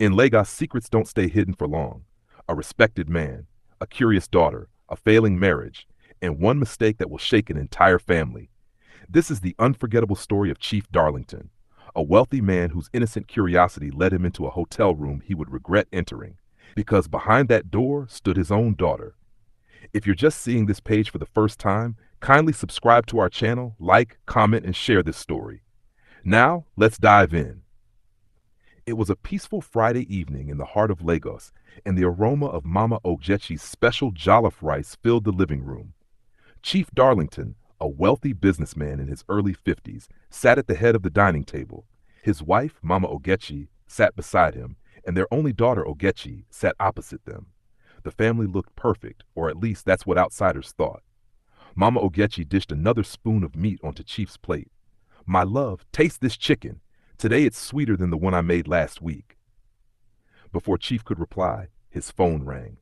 In Lagos, secrets don't stay hidden for long. A respected man, a curious daughter, a failing marriage, and one mistake that will shake an entire family. This is the unforgettable story of Chief Darlington, a wealthy man whose innocent curiosity led him into a hotel room he would regret entering, because behind that door stood his own daughter. If you're just seeing this page for the first time, kindly subscribe to our channel, like, comment, and share this story. Now, let's dive in. It was a peaceful Friday evening in the heart of Lagos, and the aroma of Mama Ogechi's special jollof rice filled the living room. Chief Darlington, a wealthy businessman in his early 50s, sat at the head of the dining table. His wife, Mama Ogechi, sat beside him, and their only daughter, Ogechi, sat opposite them. The family looked perfect, or at least that's what outsiders thought. Mama Ogechi dished another spoon of meat onto Chief's plate. "My love, taste this chicken. Today it's sweeter than the one I made last week." Before Chief could reply, his phone rang.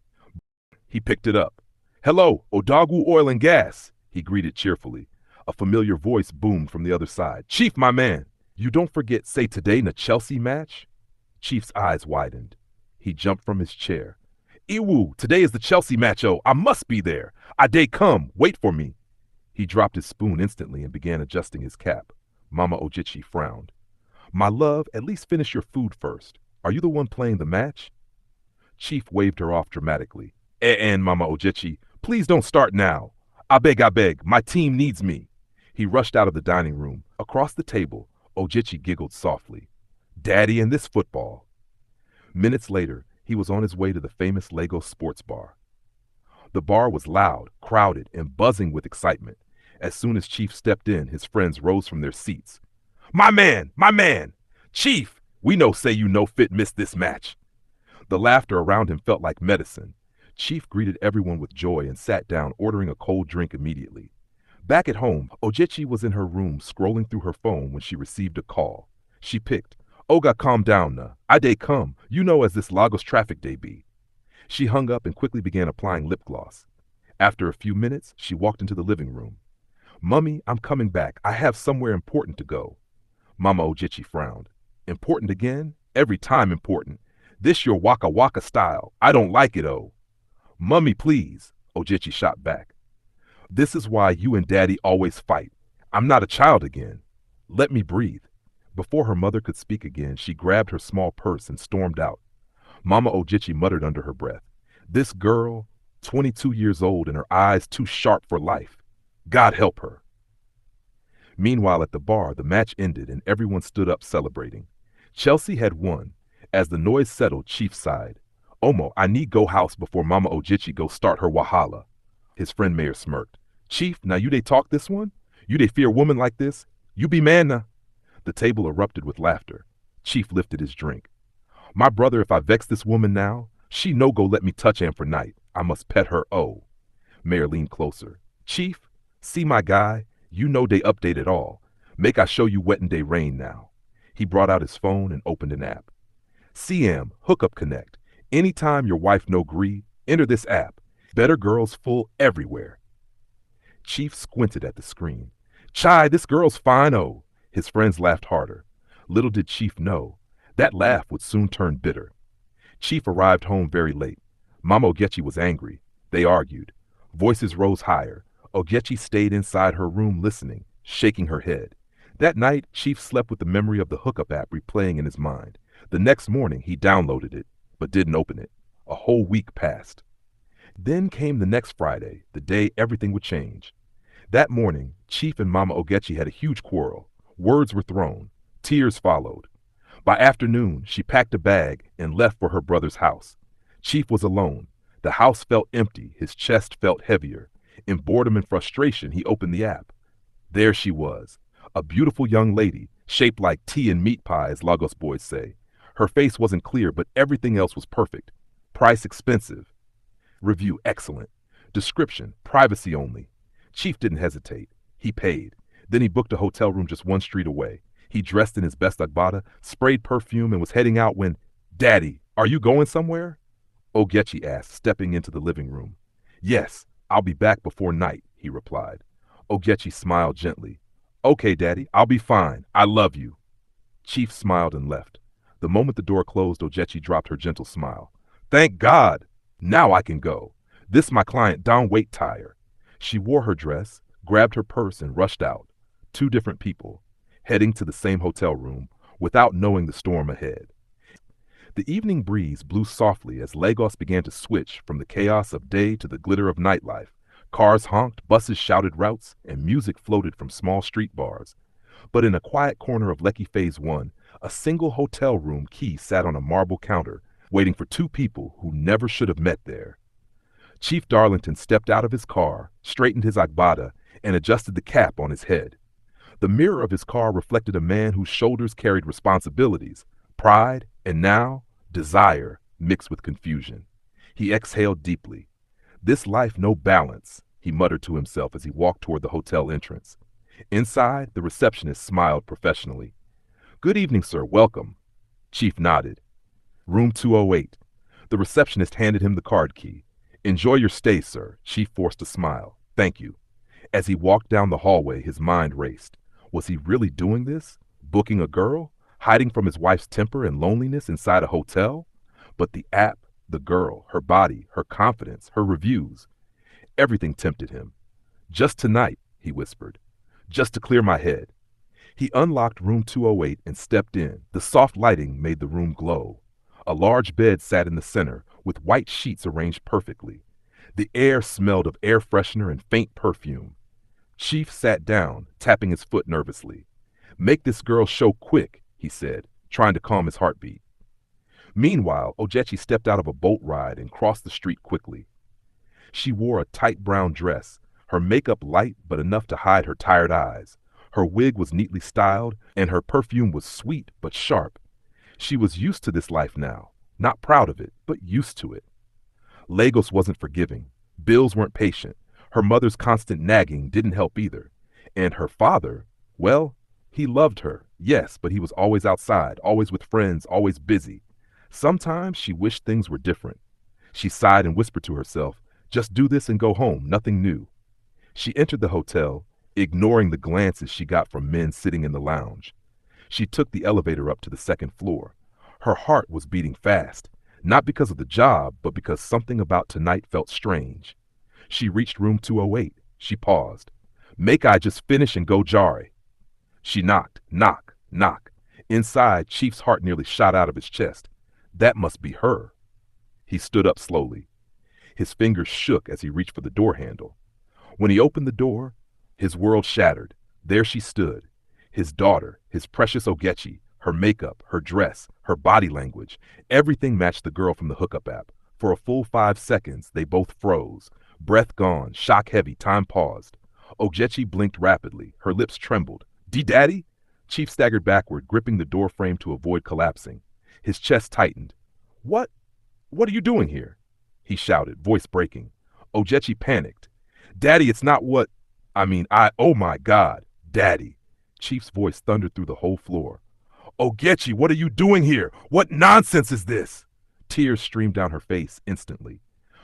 He picked it up. "Hello, Odagu Oil and Gas," he greeted cheerfully. A familiar voice boomed from the other side. "Chief, my man, you don't forget say today na Chelsea match?" Chief's eyes widened. He jumped from his chair. "Iwu, today is the Chelsea match, oh, I must be there. I dey come, wait for me." He dropped his spoon instantly and began adjusting his cap. Mama Ogechi frowned. "My love, at least finish your food first. Are you the one playing the match?" Chief waved her off dramatically. And Mama Ogechi, please don't start now. I beg, my team needs me." He rushed out of the dining room. Across the table, Ogechi giggled softly. "Daddy and this football." Minutes later, he was on his way to the famous Lagos sports bar. The bar was loud, crowded, and buzzing with excitement. As soon as Chief stepped in, his friends rose from their seats. My man! Chief, we know say you no fit miss this match." The laughter around him felt like medicine. Chief greeted everyone with joy and sat down, ordering a cold drink immediately. Back at home, Ogechi was in her room scrolling through her phone when she received a call. She picked. "Oga, calm down na. I dey come. You know as this Lagos traffic day be." She hung up and quickly began applying lip gloss. After a few minutes, she walked into the living room. "Mummy, I'm coming back. I have somewhere important to go." Mama Ogechi frowned. "Important again? Every time important. This your waka waka style. I don't like it, oh." "Mummy, please," Ogechi shot back. "This is why you and Daddy always fight. I'm not a child again. Let me breathe." Before her mother could speak again, she grabbed her small purse and stormed out. Mama Ogechi muttered under her breath, "This girl, 22 years old and her eyes too sharp for life. God help her." Meanwhile, at the bar, the match ended and everyone stood up celebrating. Chelsea had won. As the noise settled, Chief sighed. "Omo, I need go house before Mama Ogechi go start her wahala." His friend Mayor smirked. "Chief, now you dey talk this one? You dey fear woman like this? You be man na." The table erupted with laughter. Chief lifted his drink. "My brother, if I vex this woman now, she no go let me touch am for night. I must pet her, oh." Mayor leaned closer. "Chief, see my guy? You know they update it all. Make I show you wettin' day rain now." He brought out his phone and opened an app. "CM, Hookup Connect. Anytime your wife no gree, enter this app. Better girls full everywhere." Chief squinted at the screen. "Chai, this girl's fine, oh." His friends laughed harder. Little did Chief know, that laugh would soon turn bitter. Chief arrived home very late. Mama Ogechi was angry. They argued. Voices rose higher. Ogechi stayed inside her room listening, shaking her head. That night, Chief slept with the memory of the Hookup app replaying in his mind. The next morning, he downloaded it, but didn't open it. A whole week passed. Then came the next Friday, the day everything would change. That morning, Chief and Mama Ogechi had a huge quarrel. Words were thrown. Tears followed. By afternoon, she packed a bag and left for her brother's house. Chief was alone. The house felt empty. His chest felt heavier. In boredom and frustration, he opened the app. There she was, a beautiful young lady, shaped like tea and meat pie, as Lagos boys say. Her face wasn't clear, but everything else was perfect. Price expensive. Review excellent. Description, privacy only. Chief didn't hesitate. He paid. Then he booked a hotel room just one street away. He dressed in his best agbada, sprayed perfume, and was heading out when, "Daddy, are you going somewhere?" Ogechi asked, stepping into the living room. "Yes, I'll be back before night," he replied. Ogechi smiled gently. "Okay, Daddy, I'll be fine. I love you." Chief smiled and left. The moment the door closed, Ogechi dropped her gentle smile. Thank God! Now I can go. This my client don't wait tire. She wore her dress, grabbed her purse, and rushed out. Two different people, heading to the same hotel room, without knowing the storm ahead. The evening breeze blew softly as Lagos began to switch from the chaos of day to the glitter of nightlife. Cars honked, buses shouted routes, and music floated from small street bars. But in a quiet corner of Lekki Phase 1, a single hotel room key sat on a marble counter, waiting for two people who never should have met there. Chief Darlington stepped out of his car, straightened his agbada, and adjusted the cap on his head. The mirror of his car reflected a man whose shoulders carried responsibilities, pride, and now desire mixed with confusion. He exhaled deeply. This life no balance, he muttered to himself as he walked toward the hotel entrance. Inside, the receptionist smiled professionally. Good evening, sir. Welcome. Chief nodded. Room 208. The receptionist handed him the card key. Enjoy your stay, sir. Chief forced a smile. Thank you. As he walked down the hallway, his mind raced. Was he really doing this? Booking a girl? Hiding from his wife's temper and loneliness inside a hotel? But the app, the girl, her body, her confidence, her reviews. Everything tempted him. Just tonight, he whispered. Just to clear my head. He unlocked room 208 and stepped in. The soft lighting made the room glow. A large bed sat in the center, with white sheets arranged perfectly. The air smelled of air freshener and faint perfume. Chief sat down, tapping his foot nervously. Make this girl show quick, he said, trying to calm his heartbeat. Meanwhile, Ogechi stepped out of a boat ride and crossed the street quickly. She wore a tight brown dress, her makeup light but enough to hide her tired eyes. Her wig was neatly styled, and her perfume was sweet but sharp. She was used to this life now, not proud of it, but used to it. Lagos wasn't forgiving. Bills weren't patient. Her mother's constant nagging didn't help either. And her father, well, he loved her, yes, but he was always outside, always with friends, always busy. Sometimes she wished things were different. She sighed and whispered to herself, just do this and go home, nothing new. She entered the hotel, ignoring the glances she got from men sitting in the lounge. She took the elevator up to the second floor. Her heart was beating fast, not because of the job, but because something about tonight felt strange. She reached room 208. She paused. Make I just finish and go jare. She knocked, knock, knock. Inside, Chief's heart nearly shot out of his chest. That must be her. He stood up slowly. His fingers shook as he reached for the door handle. When he opened the door, his world shattered. There she stood. His daughter, his precious Ogechi, her makeup, her dress, her body language, everything matched the girl from the Hookup app. For a full 5 seconds, they both froze. Breath gone, shock heavy, time paused. Ogechi blinked rapidly. Her lips trembled. D-Daddy? Chief staggered backward, gripping the door frame to avoid collapsing. His chest tightened. What are you doing here? He shouted, voice breaking. Ogechi panicked. Daddy, it's not what... oh my God, Daddy. Chief's voice thundered through the whole floor. Ogechi, what are you doing here? What nonsense is this? Tears streamed down her face instantly.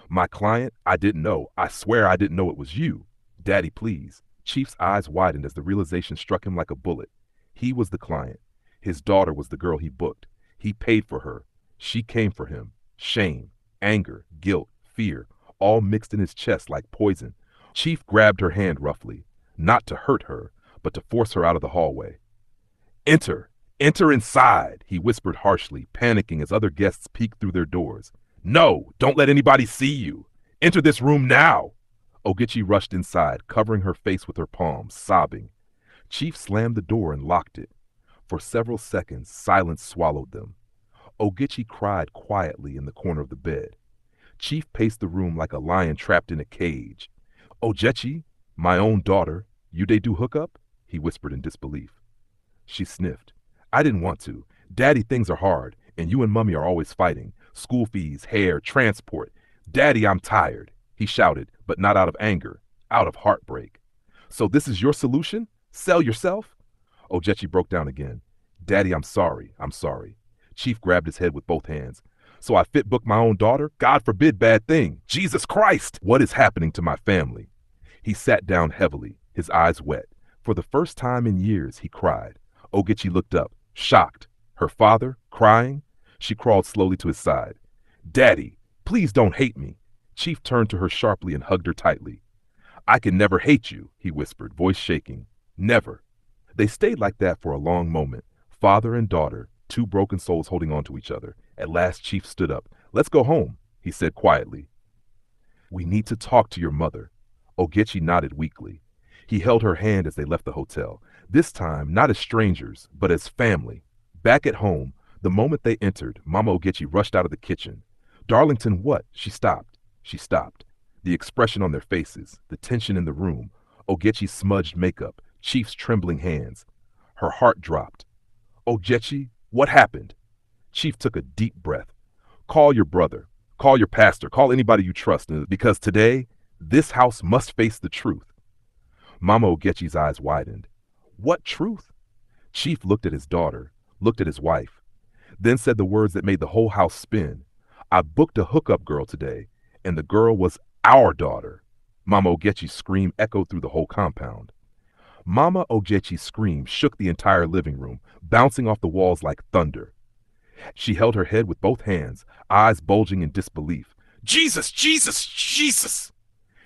My client, I didn't know. I swear I didn't know it was you. Daddy, please. Chief's eyes widened as the realization struck him like a bullet. He was the client. His daughter was the girl he booked. He paid for her. She came for him. Shame, anger, guilt, fear, all mixed in his chest like poison. Chief grabbed her hand roughly, not to hurt her, but to force her out of the hallway. Enter! Enter inside, he whispered harshly, panicking as other guests peeked through their doors. No, don't let anybody see you. Enter this room now. Ogechi rushed inside, covering her face with her palms, sobbing. Chief slammed the door and locked it. For several seconds, silence swallowed them. Ogechi cried quietly in the corner of the bed. Chief paced the room like a lion trapped in a cage. Ogechi, my own daughter, you dey do hookup? He whispered in disbelief. She sniffed. I didn't want to. Daddy, things are hard, and you and Mummy are always fighting. School fees, hair, transport. Daddy, I'm tired, he shouted, but not out of anger, out of heartbreak. So this is your solution? Sell yourself? Ogechi broke down again. Daddy, I'm sorry. Chief grabbed his head with both hands. So I fit book my own daughter? God forbid bad thing. Jesus Christ! What is happening to my family? He sat down heavily, his eyes wet. For the first time in years, he cried. Ogechi looked up, shocked. Her father, Crying, she crawled slowly to his side. Daddy, please don't hate me. Chief turned to her sharply and hugged her tightly. I can never hate you, he whispered, voice shaking. Never. They stayed like that for a long moment, father and daughter, two broken souls holding on to each other. At last, Chief stood up. Let's go home, he said quietly. We need to talk to your mother. Ogechi nodded weakly. He held her hand as they left the hotel, this time not as strangers, but as family. Back at home, the moment they entered, Mama Ogechi rushed out of the kitchen. Darlington, what? She stopped. She stopped. The expression on their faces, the tension in the room, Ogechi's smudged makeup, Chief's trembling hands. Her heart dropped. Ogechi, what happened? Chief took a deep breath. Call your brother. Call your pastor. Call anybody you trust, because today, this house must face the truth. Mama Ogechi's eyes widened. What truth? Chief looked at his daughter, looked at his wife, then said the words that made the whole house spin. I booked a hookup girl today, and the girl was our daughter. Mama Ogechi's scream echoed through the whole compound. Mama Ogechi's scream shook the entire living room, bouncing off the walls like thunder. She held her head with both hands, eyes bulging in disbelief. Jesus, Jesus, Jesus!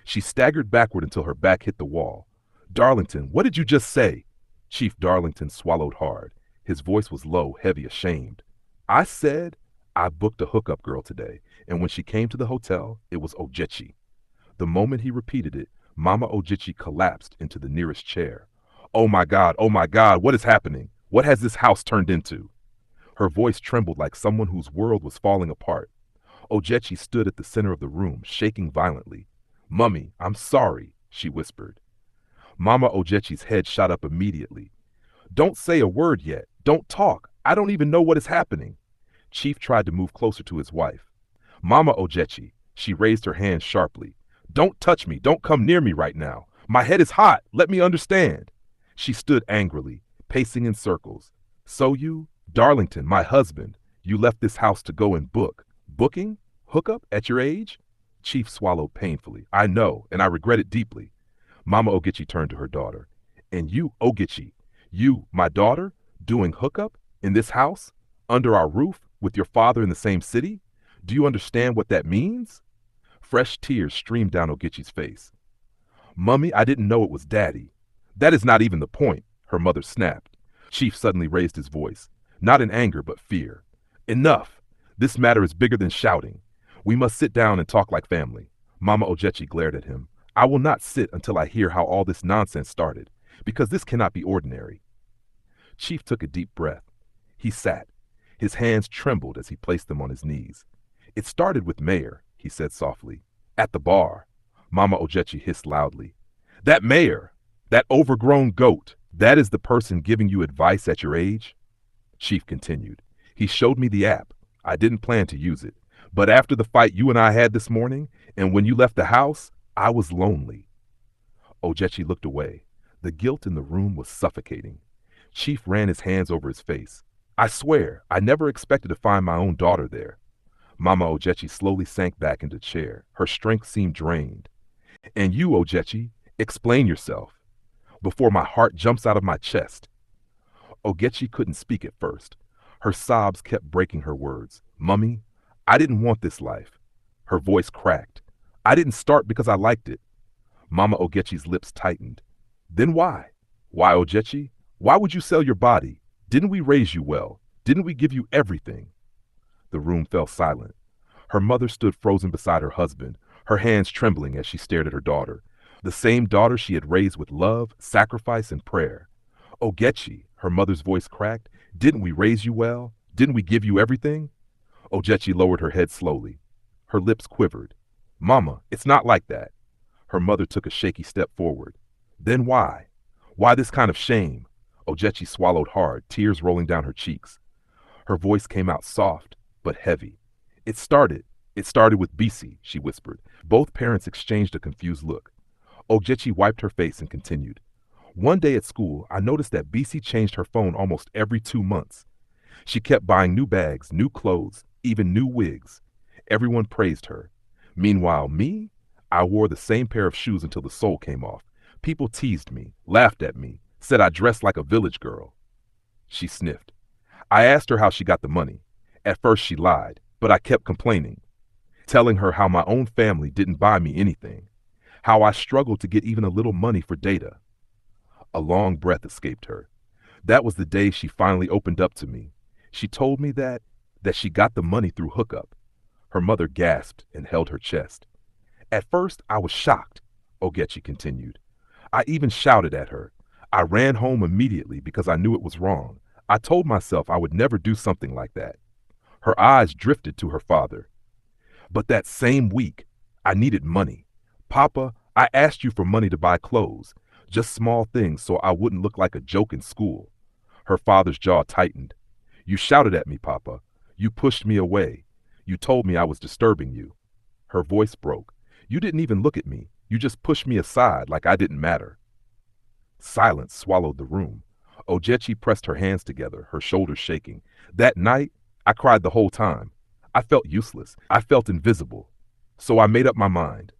She staggered backward until her back hit the wall. Darlington, what did you just say? Chief Darlington swallowed hard. His voice was low, heavy, ashamed. I said I booked a hookup girl today, and when she came to the hotel, it was Ogechi. The moment he repeated it, Mama Ogechi collapsed into the nearest chair. Oh my God, what is happening? What has this house turned into? Her voice trembled like someone whose world was falling apart. Ogechi stood at the center of the room, shaking violently. Mummy, I'm sorry, she whispered. Mama Ogechi's head shot up immediately. Don't say a word yet. Don't talk. I don't even know what is happening. Chief tried to move closer to his wife. Mama Ogechi, she raised her hand sharply. Don't touch me. Don't come near me right now. My head is hot. Let me understand. She stood angrily, pacing in circles. So you, Darlington, my husband, you left this house to go and book. Booking? Hookup at your age? Chief swallowed painfully. I know, and I regret it deeply. Mama Ogechi turned to her daughter. And you, Ogechi, you, my daughter, doing hookup in this house, under our roof, with your father in the same city? Do you understand what that means? Fresh tears streamed down Ogechi's face. Mummy, I didn't know it was Daddy. That is not even the point, her mother snapped. Chief suddenly raised his voice, not in anger but fear. Enough! This matter is bigger than shouting. We must sit down and talk like family. Mama Ogechi glared at him. I will not sit until I hear how all this nonsense started, because this cannot be ordinary. Chief took a deep breath. He sat. His hands trembled as he placed them on his knees. It started with Mayor, he said softly. At the bar. Mama Ogechi hissed loudly. That mayor! That overgrown goat! That is the person giving you advice at your age? Chief continued. He showed me the app. I didn't plan to use it. But after the fight you and I had this morning, and when you left the house, I was lonely. Ogechi looked away. The guilt in the room was suffocating. Chief ran his hands over his face. I swear, I never expected to find my own daughter there. Mama Ogechi slowly sank back into the chair. Her strength seemed drained. And you, Ogechi, explain yourself, before my heart jumps out of my chest. Ogechi couldn't speak at first. Her sobs kept breaking her words. Mummy, I didn't want this life. Her voice cracked. I didn't start because I liked it. Mama Ogechi's lips tightened. Then why? Why, Ogechi? Why would you sell your body? Didn't we raise you well? Didn't we give you everything? The room fell silent. Her mother stood frozen beside her husband, her hands trembling as she stared at her daughter, the same daughter she had raised with love, sacrifice, and prayer. Ogechi, her mother's voice cracked, didn't we raise you well? Didn't we give you everything? Ogechi lowered her head slowly. Her lips quivered. Mama, it's not like that. Her mother took a shaky step forward. Then why? Why this kind of shame? Ogechi swallowed hard, tears rolling down her cheeks. Her voice came out soft, but heavy. It started with Bisi, she whispered. Both parents exchanged a confused look. Ogechi wiped her face and continued. One day at school, I noticed that Bisi changed her phone almost every 2 months. She kept buying new bags, new clothes, even new wigs. Everyone praised her. Meanwhile, me, I wore the same pair of shoes until the sole came off. People teased me, laughed at me, said I dressed like a village girl. She sniffed. I asked her how she got the money. At first she lied, but I kept complaining, telling her how my own family didn't buy me anything, how I struggled to get even a little money for data. A long breath escaped her. That was the day she finally opened up to me. She told me that she got the money through Hookup. Her mother gasped and held her chest. At first I was shocked, Ogechi continued. I even shouted at her. I ran home immediately because I knew it was wrong. I told myself I would never do something like that. Her eyes drifted to her father. But that same week, I needed money. Papa, I asked you for money to buy clothes, just small things so I wouldn't look like a joke in school. Her father's jaw tightened. You shouted at me, Papa. You pushed me away. You told me I was disturbing you. Her voice broke. You didn't even look at me. You just pushed me aside like I didn't matter. Silence swallowed the room. Ogechi pressed her hands together, her shoulders shaking. That night, I cried the whole time. I felt useless. I felt invisible. So I made up my mind.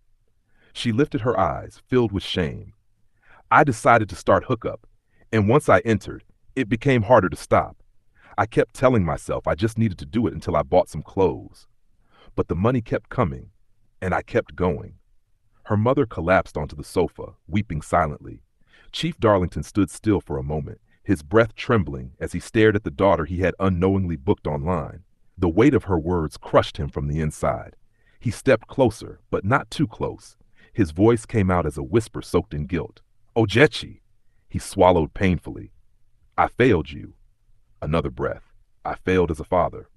She lifted her eyes, filled with shame. I decided to start Hookup, and once I entered, it became harder to stop. I kept telling myself I just needed to do it until I bought some clothes. But the money kept coming, and I kept going. Her mother collapsed onto the sofa, weeping silently. Chief Darlington stood still for a moment, his breath trembling as he stared at the daughter he had unknowingly booked online. The weight of her words crushed him from the inside. He stepped closer, but not too close. His voice came out as a whisper soaked in guilt. Ogechi! He swallowed painfully. I failed you. Another breath. I failed as a father.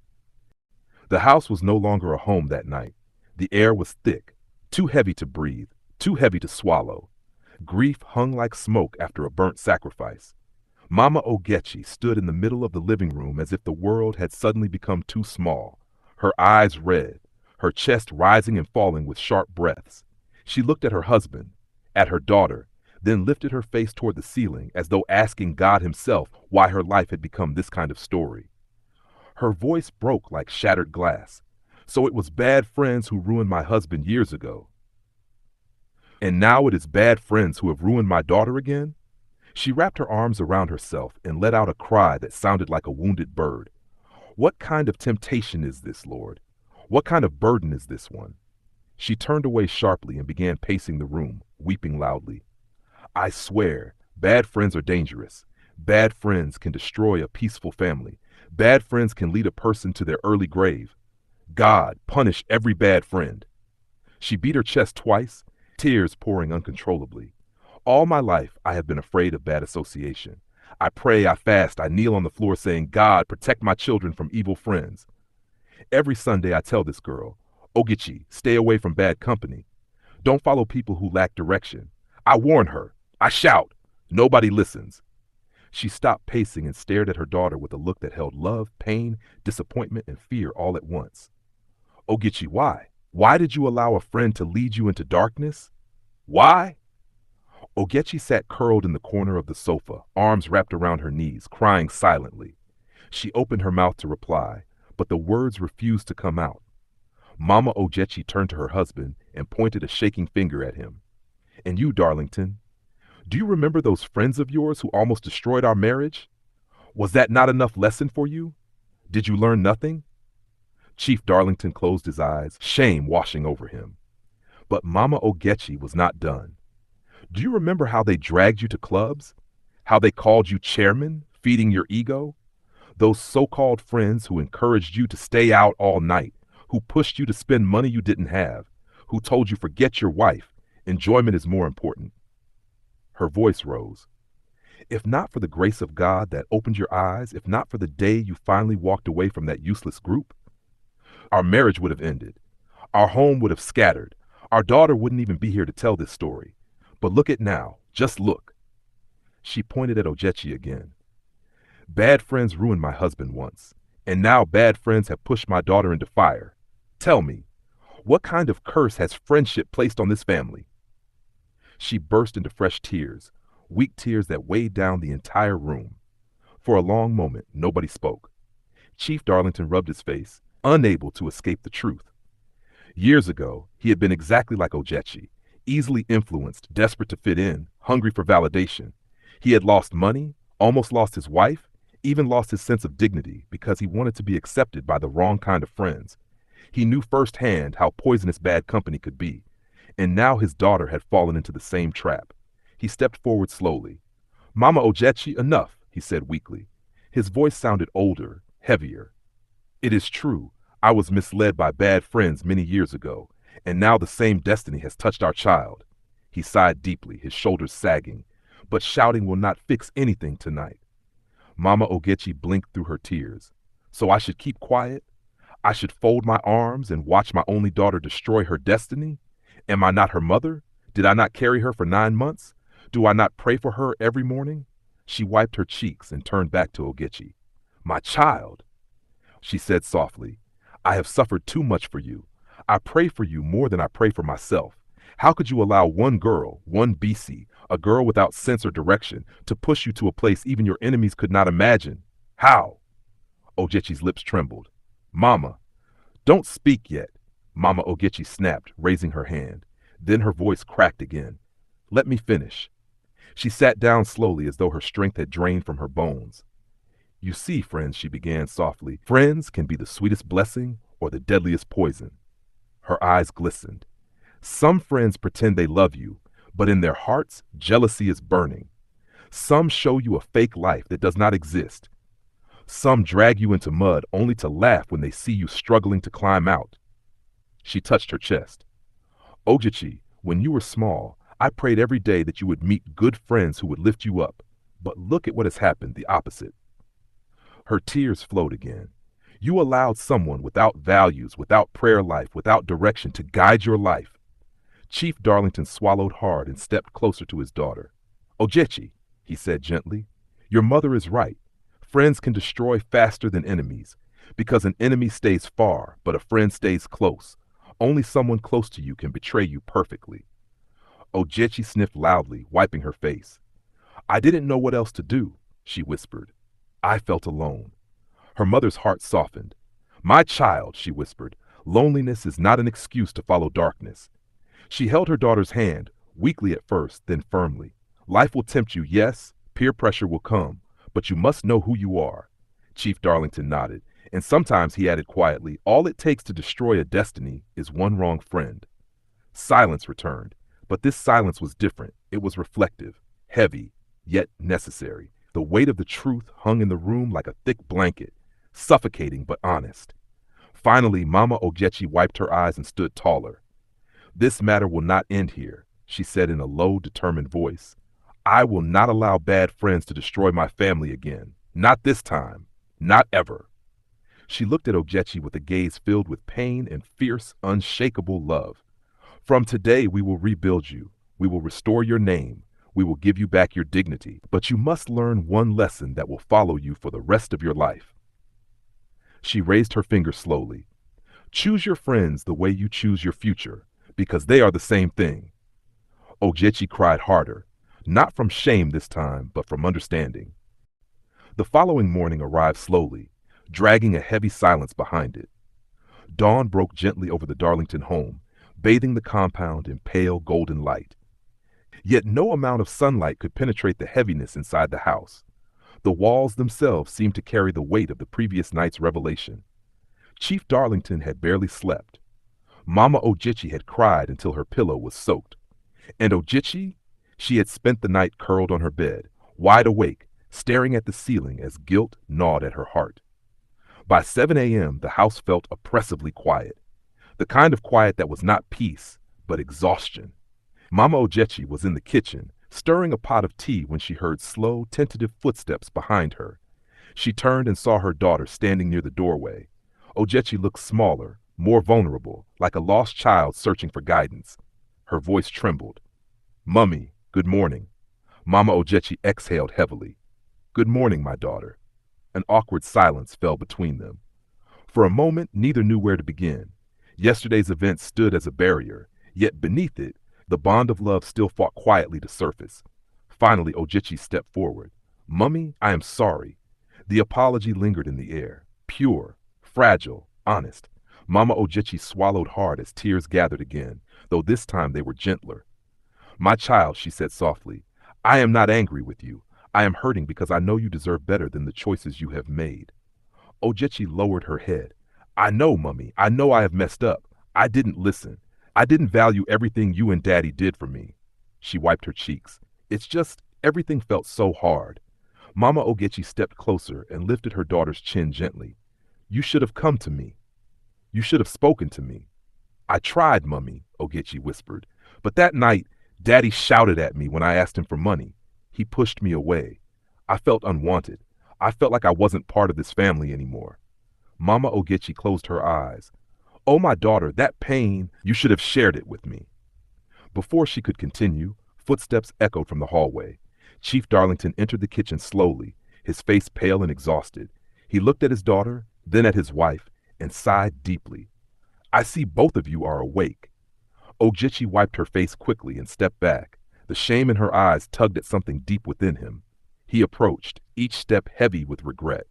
The house was no longer a home that night. The air was thick, too heavy to breathe, too heavy to swallow. Grief hung like smoke after a burnt sacrifice. Mama Ogechi stood in the middle of the living room as if the world had suddenly become too small, her eyes red, her chest rising and falling with sharp breaths. She looked at her husband, at her daughter, then lifted her face toward the ceiling as though asking God himself why her life had become this kind of story. Her voice broke like shattered glass. So it was bad friends who ruined my husband years ago. And now it is bad friends who have ruined my daughter again? She wrapped her arms around herself and let out a cry that sounded like a wounded bird. What kind of temptation is this, Lord? What kind of burden is this one? She turned away sharply and began pacing the room, weeping loudly. I swear, bad friends are dangerous. Bad friends can destroy a peaceful family. Bad friends can lead a person to their early grave. God, punish every bad friend. She beat her chest twice, tears pouring uncontrollably. All my life, I have been afraid of bad association. I pray, I fast, I kneel on the floor saying, God, protect my children from evil friends. Every Sunday I tell this girl, Ogechi, stay away from bad company. Don't follow people who lack direction. I warn her. I shout. Nobody listens. She stopped pacing and stared at her daughter with a look that held love, pain, disappointment, and fear all at once. Ogechi, why? Why did you allow a friend to lead you into darkness? Why? Ogechi sat curled in the corner of the sofa, arms wrapped around her knees, crying silently. She opened her mouth to reply, but the words refused to come out. Mama Ogechi turned to her husband and pointed a shaking finger at him. And you, Darlington, do you remember those friends of yours who almost destroyed our marriage? Was that not enough lesson for you? Did you learn nothing? Chief Darlington closed his eyes, shame washing over him. But Mama Ogechi was not done. Do you remember how they dragged you to clubs? How they called you chairman, feeding your ego? Those so-called friends who encouraged you to stay out all night, who pushed you to spend money you didn't have, who told you forget your wife, enjoyment is more important. Her voice rose. If not for the grace of God that opened your eyes, if not for the day you finally walked away from that useless group, our marriage would have ended. Our home would have scattered. Our daughter wouldn't even be here to tell this story. But look at now. Just look. She pointed at Ogechi again. Bad friends ruined my husband once, and now bad friends have pushed my daughter into fire. Tell me, what kind of curse has friendship placed on this family? She burst into fresh tears, weak tears that weighed down the entire room. For a long moment, nobody spoke. Chief Darlington rubbed his face, unable to escape the truth. Years ago, he had been exactly like Ogechi, easily influenced, desperate to fit in, hungry for validation. He had lost money, almost lost his wife, even lost his sense of dignity because he wanted to be accepted by the wrong kind of friends. He knew firsthand how poisonous bad company could be, and now his daughter had fallen into the same trap. He stepped forward slowly. "Mama Ogechi, enough," he said weakly. His voice sounded older, heavier. "It is true. I was misled by bad friends many years ago, and now the same destiny has touched our child." He sighed deeply, his shoulders sagging. "But shouting will not fix anything tonight." Mama Ogechi blinked through her tears. "So I should keep quiet? I should fold my arms and watch my only daughter destroy her destiny? Am I not her mother? Did I not carry her for 9 months? Do I not pray for her every morning?" She wiped her cheeks and turned back to Ogechi. "My child," she said softly, "I have suffered too much for you. I pray for you more than I pray for myself. How could you allow one girl, one BC, a girl without sense or direction, to push you to a place even your enemies could not imagine? How?" Ogechi's lips trembled. "Mama." "Don't speak yet," Mama Ogechi snapped, raising her hand. Then her voice cracked again. "Let me finish." She sat down slowly as though her strength had drained from her bones. "You see, friends," she began softly, "friends can be the sweetest blessing or the deadliest poison." Her eyes glistened. "Some friends pretend they love you, but in their hearts, jealousy is burning. Some show you a fake life that does not exist. Some drag you into mud only to laugh when they see you struggling to climb out." She touched her chest. "Ogechi, when you were small, I prayed every day that you would meet good friends who would lift you up. But look at what has happened, the opposite." Her tears flowed again. "You allowed someone without values, without prayer life, without direction to guide your life." Chief Darlington swallowed hard and stepped closer to his daughter. "Ogechi," he said gently, "your mother is right. Friends can destroy faster than enemies, because an enemy stays far, but a friend stays close. Only someone close to you can betray you perfectly." Ogechi sniffed loudly, wiping her face. "I didn't know what else to do," she whispered. "I felt alone." Her mother's heart softened. "My child," she whispered, "loneliness is not an excuse to follow darkness." She held her daughter's hand, weakly at first, then firmly. "Life will tempt you, yes, peer pressure will come, but you must know who you are." Chief Darlington nodded, and sometimes he added quietly, "All it takes to destroy a destiny is one wrong friend." Silence returned, but this silence was different. It was reflective, heavy, yet necessary. The weight of the truth hung in the room like a thick blanket, suffocating but honest. Finally, Mama Ogechi wiped her eyes and stood taller. "This matter will not end here," she said in a low, determined voice. "I will not allow bad friends to destroy my family again. Not this time. Not ever." She looked at Ogechi with a gaze filled with pain and fierce, unshakable love. "From today we will rebuild you. We will restore your name. We will give you back your dignity. But you must learn one lesson that will follow you for the rest of your life." She raised her finger slowly. "Choose your friends the way you choose your future, because they are the same thing." Ogechi cried harder, not from shame this time, but from understanding. The following morning arrived slowly, dragging a heavy silence behind it. Dawn broke gently over the Darlington home, bathing the compound in pale golden light. Yet no amount of sunlight could penetrate the heaviness inside the house. The walls themselves seemed to carry the weight of the previous night's revelation. Chief Darlington had barely slept. Mama Ogechi had cried until her pillow was soaked. And Ogechi? She had spent the night curled on her bed, wide awake, staring at the ceiling as guilt gnawed at her heart. By 7 a.m., the house felt oppressively quiet. The kind of quiet that was not peace, but exhaustion. Mama Ogechi was in the kitchen, stirring a pot of tea when she heard slow, tentative footsteps behind her. She turned and saw her daughter standing near the doorway. Ogechi looked smaller, more vulnerable, like a lost child searching for guidance. Her voice trembled. "Mummy, good morning." Mama Ogechi exhaled heavily. "Good morning, my daughter." An awkward silence fell between them. For a moment, neither knew where to begin. Yesterday's events stood as a barrier, yet beneath it, the bond of love still fought quietly to surface. Finally, Ogechi stepped forward. "Mummy, I am sorry." The apology lingered in the air, pure, fragile, honest. Mama Ogechi swallowed hard as tears gathered again, though this time they were gentler. "My child," she said softly, "I am not angry with you. I am hurting because I know you deserve better than the choices you have made. Ogechi lowered her head. I know, Mummy. I know I have messed up. I didn't listen. I didn't value everything you and Daddy did for me. She wiped her cheeks. It's just, everything felt so hard. Mama Ogechi stepped closer and lifted her daughter's chin gently. You should have come to me. You should have spoken to me. I tried, Mummy, Ogechi whispered. But that night, Daddy shouted at me when I asked him for money. He pushed me away. I felt unwanted. I felt like I wasn't part of this family anymore. Mama Ogechi closed her eyes. Oh, my daughter, that pain, you should have shared it with me. Before she could continue, footsteps echoed from the hallway. Chief Darlington entered the kitchen slowly, his face pale and exhausted. He looked at his daughter, then at his wife, and sighed deeply. I see both of you are awake. Ogechi wiped her face quickly and stepped back. The shame in her eyes tugged at something deep within him. He approached, each step heavy with regret.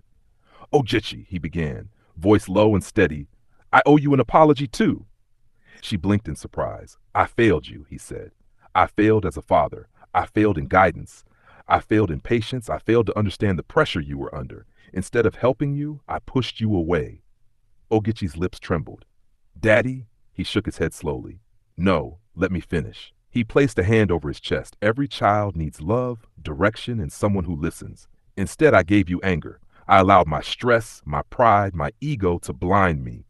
Ogechi, he began, voice low and steady. I owe you an apology, too. She blinked in surprise. I failed you, he said. I failed as a father. I failed in guidance. I failed in patience. I failed to understand the pressure you were under. Instead of helping you, I pushed you away. Ogechi's lips trembled. Daddy, he shook his head slowly. No, let me finish. He placed a hand over his chest. Every child needs love, direction, and someone who listens. Instead, I gave you anger. I allowed my stress, my pride, my ego to blind me.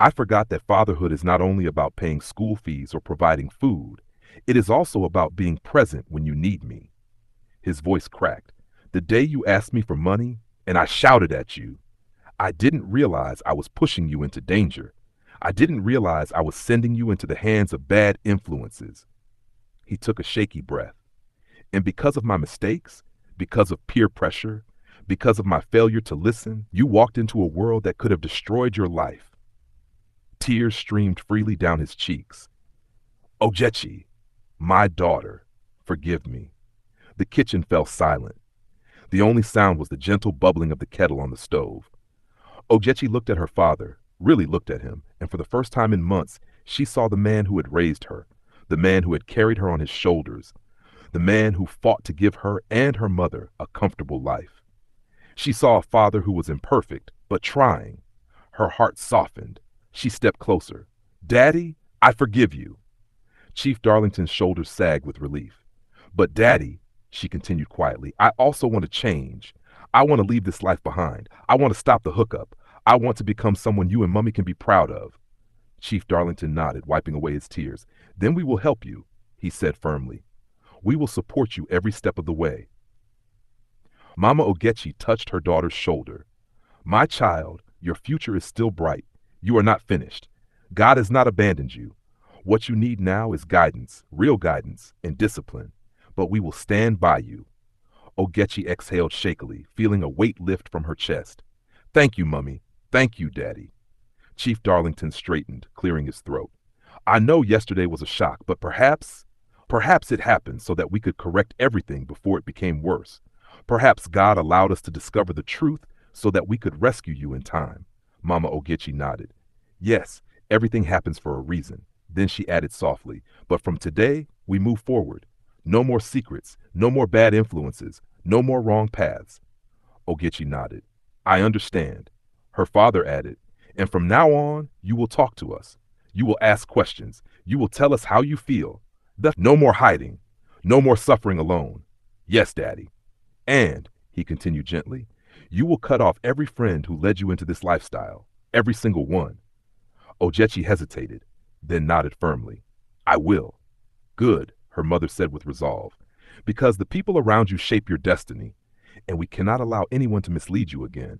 I forgot that fatherhood is not only about paying school fees or providing food. It is also about being present when you need me. His voice cracked. The day you asked me for money, and I shouted at you, I didn't realize I was pushing you into danger. I didn't realize I was sending you into the hands of bad influences. He took a shaky breath. And because of my mistakes, because of peer pressure, because of my failure to listen, you walked into a world that could have destroyed your life. Tears streamed freely down his cheeks. Ogechi, my daughter, forgive me. The kitchen fell silent. The only sound was the gentle bubbling of the kettle on the stove. Ogechi looked at her father, really looked at him, and for the first time in months, she saw the man who had raised her, the man who had carried her on his shoulders, the man who fought to give her and her mother a comfortable life. She saw a father who was imperfect, but trying. Her heart softened. She stepped closer. Daddy, I forgive you. Chief Darlington's shoulders sagged with relief. But Daddy, she continued quietly, I also want to change. I want to leave this life behind. I want to stop the hookup. I want to become someone you and Mummy can be proud of. Chief Darlington nodded, wiping away his tears. Then we will help you, he said firmly. We will support you every step of the way. Mama Ogechi touched her daughter's shoulder. My child, your future is still bright. You are not finished. God has not abandoned you. What you need now is guidance, real guidance, and discipline. But we will stand by you. Ogechi exhaled shakily, feeling a weight lift from her chest. Thank you, Mummy. Thank you, Daddy. Chief Darlington straightened, clearing his throat. I know yesterday was a shock, but perhaps it happened so that we could correct everything before it became worse. Perhaps God allowed us to discover the truth so that we could rescue you in time. Mama Ogechi nodded. Yes, everything happens for a reason. Then she added softly, but from today, we move forward. No more secrets, no more bad influences, no more wrong paths. Ogechi nodded. I understand. Her father added, and from now on, you will talk to us. You will ask questions. You will tell us how you feel. No more hiding. No more suffering alone. Yes, Daddy. And, he continued gently, you will cut off every friend who led you into this lifestyle. Every single one. Ogechi hesitated, then nodded firmly. I will. Good, her mother said with resolve, because the people around you shape your destiny, and we cannot allow anyone to mislead you again.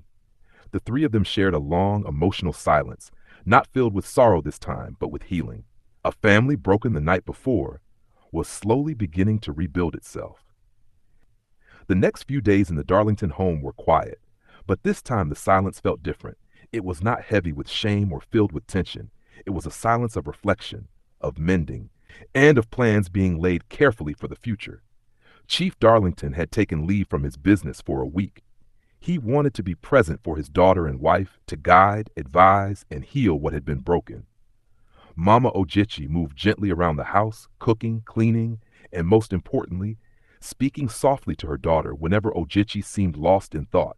The three of them shared a long, emotional silence, not filled with sorrow this time, but with healing. A family broken the night before was slowly beginning to rebuild itself. The next few days in the Darlington home were quiet, but this time the silence felt different. It was not heavy with shame or filled with tension. It was a silence of reflection, of mending, and of plans being laid carefully for the future. Chief Darlington had taken leave from his business for a week. He wanted to be present for his daughter and wife, to guide, advise, and heal what had been broken. Mama Ogechi moved gently around the house, cooking, cleaning, and most importantly, speaking softly to her daughter whenever Ogechi seemed lost in thought.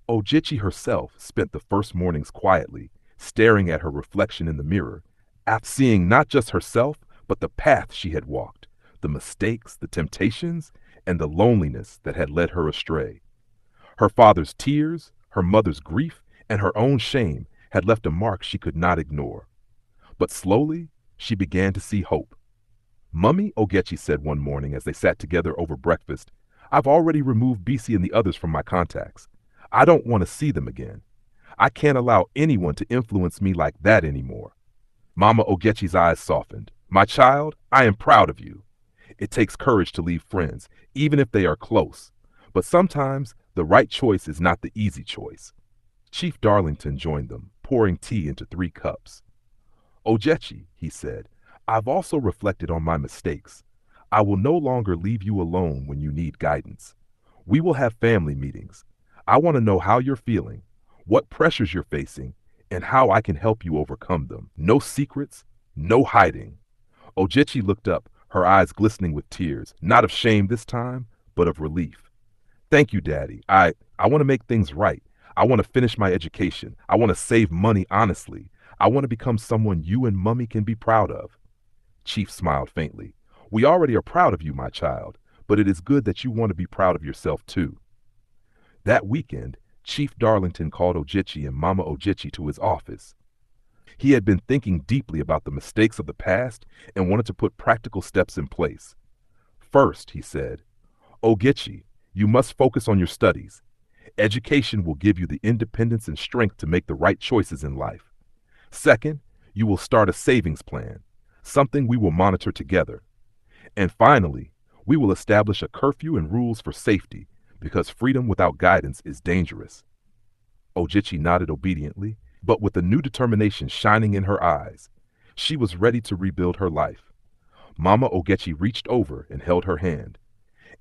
Ogechi herself spent the first mornings quietly, staring at her reflection in the mirror, after seeing not just herself, but the path she had walked, the mistakes, the temptations, and the loneliness that had led her astray. Her father's tears, her mother's grief, and her own shame had left a mark she could not ignore. But slowly, she began to see hope. Mummy, Ogechi said one morning as they sat together over breakfast, I've already removed Bisi and the others from my contacts. I don't want to see them again. I can't allow anyone to influence me like that anymore. Mama Ogechi's eyes softened. My child, I am proud of you. It takes courage to leave friends, even if they are close. But sometimes the right choice is not the easy choice. Chief Darlington joined them, pouring tea into 3 cups. Ogechi, he said, I've also reflected on my mistakes. I will no longer leave you alone when you need guidance. We will have family meetings. I want to know how you're feeling, what pressures you're facing, and how I can help you overcome them. No secrets, no hiding. Ogechi looked up, her eyes glistening with tears, not of shame this time, but of relief. Thank you, Daddy. I want to make things right. I want to finish my education. I want to save money honestly. I want to become someone you and Mummy can be proud of. Chief smiled faintly. We already are proud of you, my child, but it is good that you want to be proud of yourself too. That weekend, Chief Darlington called Ogechi and Mama Ogechi to his office. He had been thinking deeply about the mistakes of the past and wanted to put practical steps in place. First, he said, Ogechi, you must focus on your studies. Education will give you the independence and strength to make the right choices in life. Second, you will start a savings plan, something we will monitor together. And finally, we will establish a curfew and rules for safety, because freedom without guidance is dangerous. Ogechi nodded obediently, but with a new determination shining in her eyes. She was ready to rebuild her life. Mama Ogechi reached over and held her hand.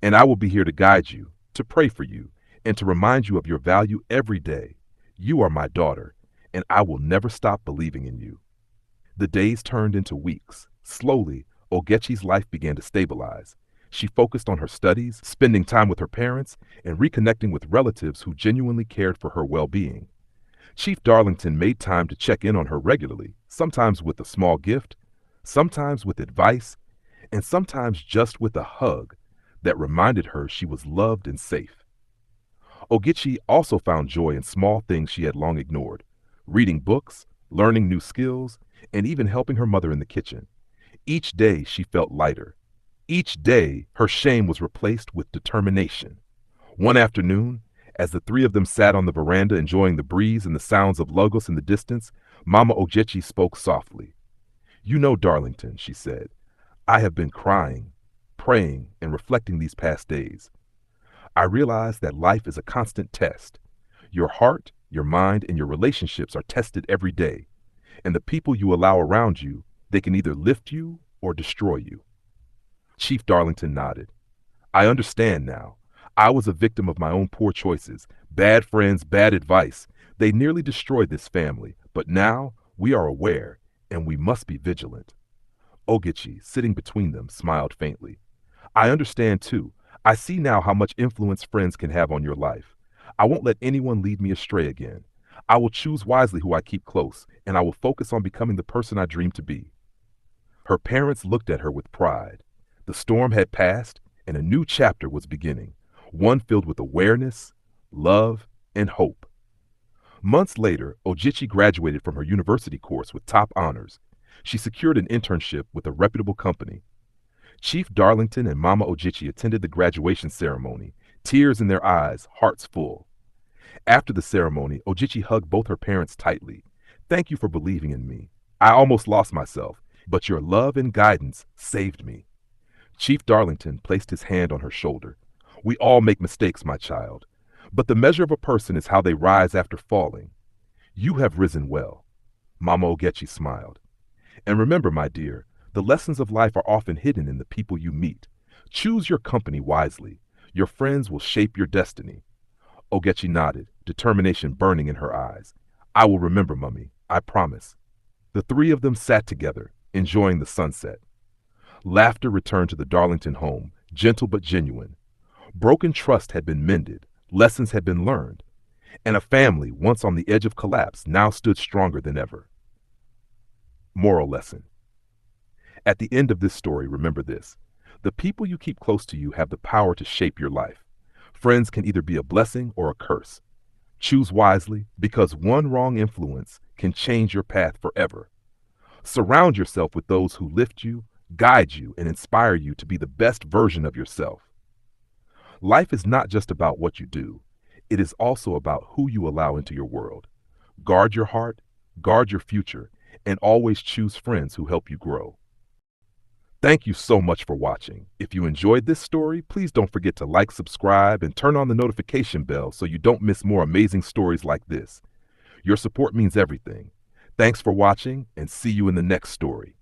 And I will be here to guide you, to pray for you, and to remind you of your value every day. You are my daughter, and I will never stop believing in you. The days turned into weeks. Slowly, Ogechi's life began to stabilize. She focused on her studies, spending time with her parents, and reconnecting with relatives who genuinely cared for her well-being. Chief Darlington made time to check in on her regularly, sometimes with a small gift, sometimes with advice, and sometimes just with a hug that reminded her she was loved and safe. Ogechi also found joy in small things she had long ignored, reading books, learning new skills, and even helping her mother in the kitchen. Each day she felt lighter. Each day her shame was replaced with determination. One afternoon, as the 3 of them sat on the veranda enjoying the breeze and the sounds of Logos in the distance, Mama Ogechi spoke softly. You know, Darlington, she said, I have been crying, praying, and reflecting these past days. I realize that life is a constant test. Your heart, your mind, and your relationships are tested every day. And the people you allow around you, they can either lift you or destroy you. Chief Darlington nodded. I understand now. I was a victim of my own poor choices, bad friends, bad advice. They nearly destroyed this family, but now we are aware, and we must be vigilant. Ogechi, sitting between them, smiled faintly. I understand too. I see now how much influence friends can have on your life. I won't let anyone lead me astray again. I will choose wisely who I keep close, and I will focus on becoming the person I dream to be. Her parents looked at her with pride. The storm had passed, and a new chapter was beginning, one filled with awareness, love, and hope. Months later, Ogechi graduated from her university course with top honors. She secured an internship with a reputable company. Chief Darlington and Mama Ogechi attended the graduation ceremony, tears in their eyes, hearts full. After the ceremony, Ogechi hugged both her parents tightly. Thank you for believing in me. I almost lost myself, but your love and guidance saved me. Chief Darlington placed his hand on her shoulder. We all make mistakes, my child, but the measure of a person is how they rise after falling. You have risen well. Mama Ogechi smiled. And remember, my dear, the lessons of life are often hidden in the people you meet. Choose your company wisely. Your friends will shape your destiny. Ogechi nodded, determination burning in her eyes. I will remember, Mummy. I promise. The 3 of them sat together, enjoying the sunset. Laughter returned to the Darlington home, gentle but genuine. Broken trust had been mended, lessons had been learned, and a family, once on the edge of collapse, now stood stronger than ever. Moral lesson. At the end of this story, remember this. The people you keep close to you have the power to shape your life. Friends can either be a blessing or a curse. Choose wisely, because one wrong influence can change your path forever. Surround yourself with those who lift you, guide you, and inspire you to be the best version of yourself. Life is not just about what you do. It is also about who you allow into your world. Guard your heart, guard your future, and always choose friends who help you grow. Thank you so much for watching. If you enjoyed this story, please don't forget to like, subscribe, and turn on the notification bell so you don't miss more amazing stories like this. Your support means everything. Thanks for watching, and see you in the next story.